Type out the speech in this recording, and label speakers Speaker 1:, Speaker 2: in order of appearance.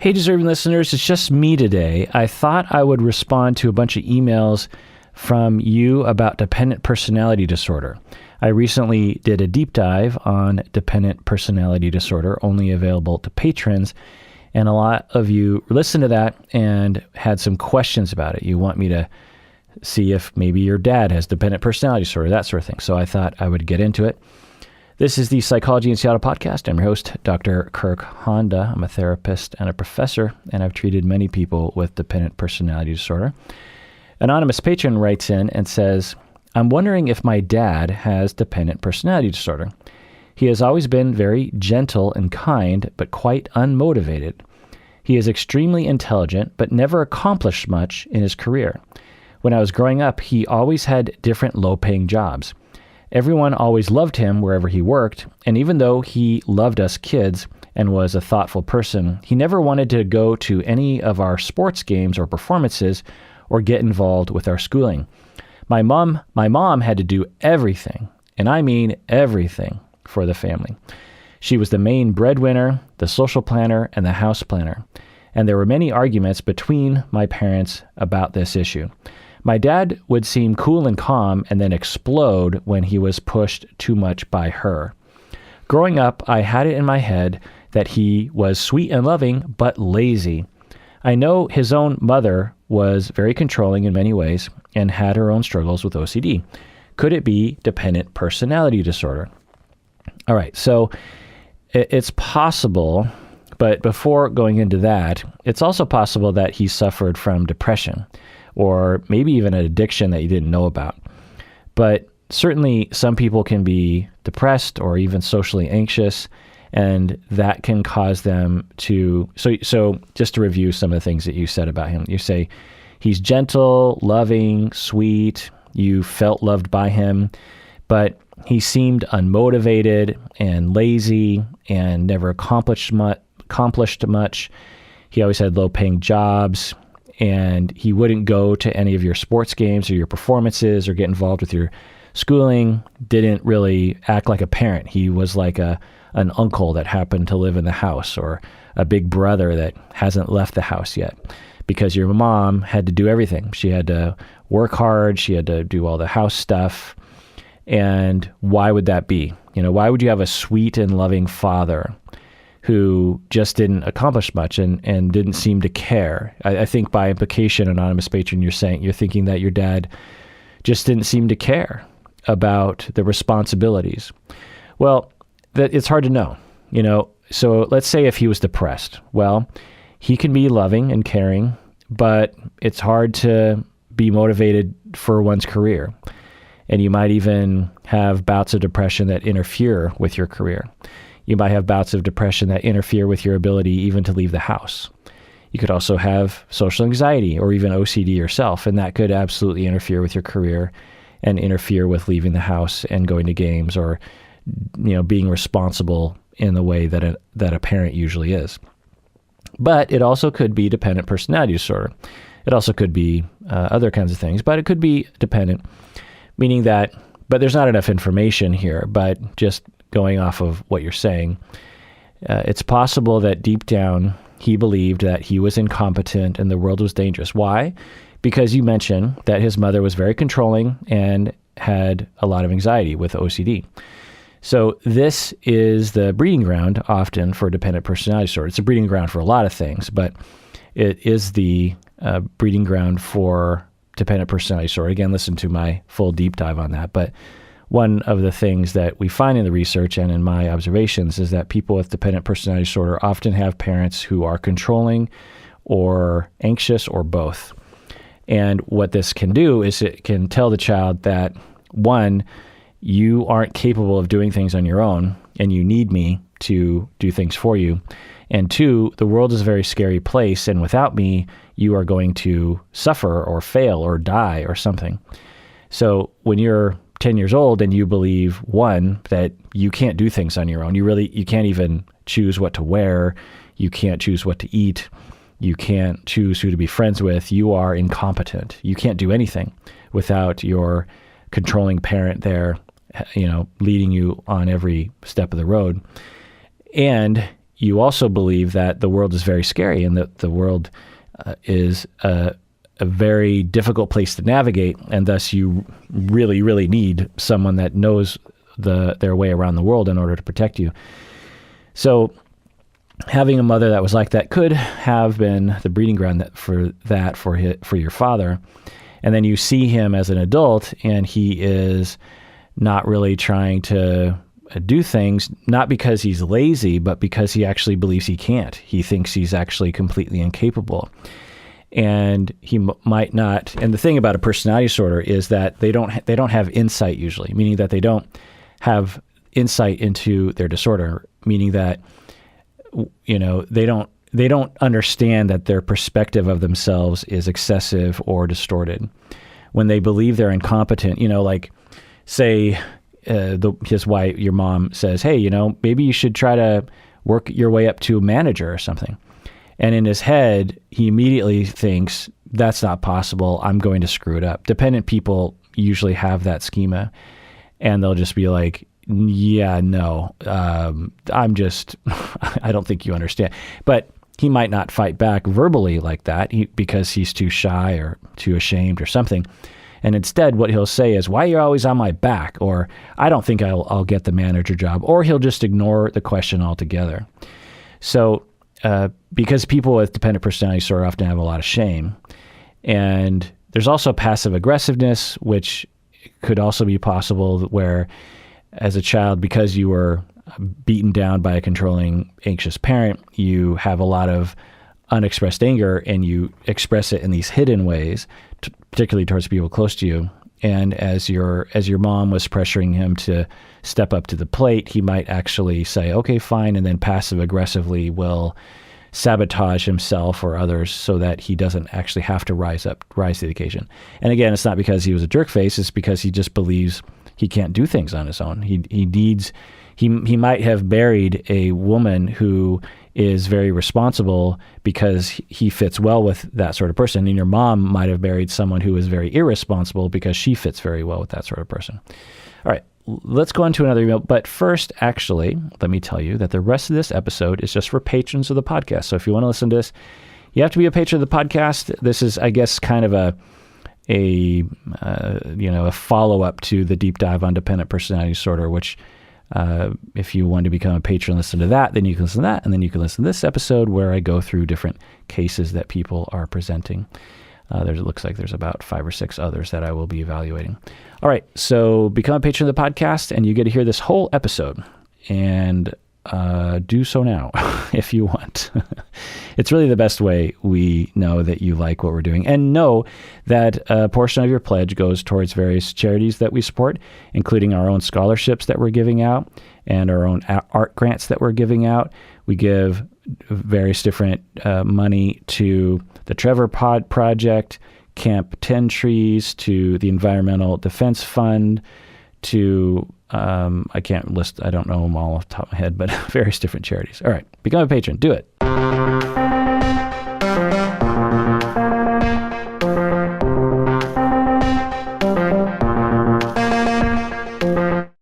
Speaker 1: Hey, deserving listeners, it's just me today. I thought I would respond to a bunch of emails from you about dependent personality disorder. I recently did a deep dive on dependent personality disorder, only available to patrons, and a lot of you listened to that and had some questions about it. You want me to see if maybe your dad has dependent personality disorder, that sort of thing. So I thought I would get into it. This is the Psychology in Seattle podcast. I'm your host, Dr. Kirk Honda. I'm a therapist and a professor, and I've treated many people with dependent personality disorder. Anonymous patron writes in and says, I'm wondering if my dad has dependent personality disorder. He has always been very gentle and kind, but quite unmotivated. He is extremely intelligent, but never accomplished much in his career. When I was growing up, he always had different low-paying jobs. Everyone always loved him wherever he worked, and even though he loved us kids and was a thoughtful person, he never wanted to go to any of our sports games or performances or get involved with our schooling. My mom had to do everything, and I mean everything, for the family. She was the main breadwinner, the social planner, and the house planner, and there were many arguments between my parents about this issue. My dad would seem cool and calm and then explode when he was pushed too much by her. Growing up, I had it in my head that he was sweet and loving, but lazy. I know his own mother was very controlling in many ways and had her own struggles with OCD. Could it be dependent personality disorder? All right, so it's possible, but before going into that, it's also possible that he suffered from depression, or maybe even an addiction that you didn't know about. But certainly some people can be depressed or even socially anxious, and that can cause them to, so just to review some of the things that you said about him. You say he's gentle, loving, sweet, you felt loved by him, but he seemed unmotivated and lazy and never accomplished much. He always had low-paying jobs, and he wouldn't go to any of your sports games or your performances or get involved with your schooling, didn't really act like a parent. He was like an uncle that happened to live in the house, or a big brother that hasn't left the house yet, because your mom had to do everything. She had to work hard. She had to do all the house stuff. And why would that be? Why would you have a sweet and loving father who just didn't accomplish much and didn't seem to care? I think by implication, anonymous patron, you're thinking that your dad just didn't seem to care about the responsibilities. Well, it's hard to know, So let's say if he was depressed, well, he can be loving and caring, but it's hard to be motivated for one's career. And you might even have bouts of depression that interfere with your career. You might have bouts of depression that interfere with your ability even to leave the house. You could also have social anxiety or even OCD yourself, and that could absolutely interfere with your career and interfere with leaving the house and going to games, or being responsible in the way that a parent usually is. But it also could be dependent personality disorder. It also could be other kinds of things, but it could be dependent, meaning that, but there's not enough information here, but just going off of what you're saying, it's possible that deep down he believed that he was incompetent and the world was dangerous. Why? Because you mentioned that his mother was very controlling and had a lot of anxiety with OCD. So this is the breeding ground often for dependent personality disorder. It's a breeding ground for a lot of things, but it is the breeding ground for dependent personality disorder. Again, listen to my full deep dive on that. But one of the things that we find in the research and in my observations is that people with dependent personality disorder often have parents who are controlling or anxious or both. And what this can do is it can tell the child that, one, you aren't capable of doing things on your own and you need me to do things for you. And two, the world is a very scary place, and without me, you are going to suffer or fail or die or something. So when you're 10 years old and you believe, one, that you can't do things on your own, you can't even choose what to wear, you can't choose what to eat, you can't choose who to be friends with, you are incompetent. You can't do anything without your controlling parent there, leading you on every step of the road. And you also believe that the world is very scary and that the world is a very difficult place to navigate, and thus you really, really need someone that knows their way around the world in order to protect you. So having a mother that was like that could have been the breeding ground for your father. And then you see him as an adult, and he is not really trying to do things, not because he's lazy, but because he actually believes he can't. He thinks he's actually completely incapable. And he might not. And the thing about a personality disorder is that they don't have insight usually, meaning that they don't have insight into their disorder, meaning that, you know, they don't understand that their perspective of themselves is excessive or distorted. When they believe they're incompetent, you know, like say his wife, your mom says, hey, you know, maybe you should try to work your way up to a manager or something. And in his head, he immediately thinks, that's not possible. I'm going to screw it up. Dependent people usually have that schema, and they'll just be like, yeah, no, I don't think you understand. But he might not fight back verbally like that because he's too shy or too ashamed or something. And instead, what he'll say is, why are you always on my back? Or I don't think I'll get the manager job. Or he'll just ignore the question altogether. So because people with dependent personality disorder often have a lot of shame. And there's also passive aggressiveness, which could also be possible, where as a child, because you were beaten down by a controlling, anxious parent, you have a lot of unexpressed anger, and you express it in these hidden ways, particularly towards people close to you. And as your mom was pressuring him to step up to the plate, he might actually say, okay, fine, and then passive aggressively will sabotage himself or others so that he doesn't actually have to rise to the occasion. And again, it's not because he was a jerk face, it's because he just believes he can't do things on his own. He might have married a woman who is very responsible because he fits well with that sort of person. And your mom might have married someone who is very irresponsible because she fits very well with that sort of person. All right, let's go on to another email. But first, actually, let me tell you that the rest of this episode is just for patrons of the podcast. So if you want to listen to this, you have to be a patron of the podcast. This is, I guess, kind of a follow-up to the deep dive on dependent personality disorder, which if you want to become a patron, listen to that, then you can listen to that, and then you can listen to this episode where I go through different cases that people are presenting. It looks like there's about 5 or 6 others that I will be evaluating. All right, so become a patron of the podcast, and you get to hear this whole episode, and do so now if you want. It's really the best way we know that you like what we're doing, and know that a portion of your pledge goes towards various charities that we support, including our own scholarships that we're giving out and our own art grants that we're giving out. We give various different money to the Trevor Pod Project, Camp 10 Trees, to the Environmental Defense Fund, to I can't list, I don't know them all off the top of my head, but various different charities. All right, become a patron, do it.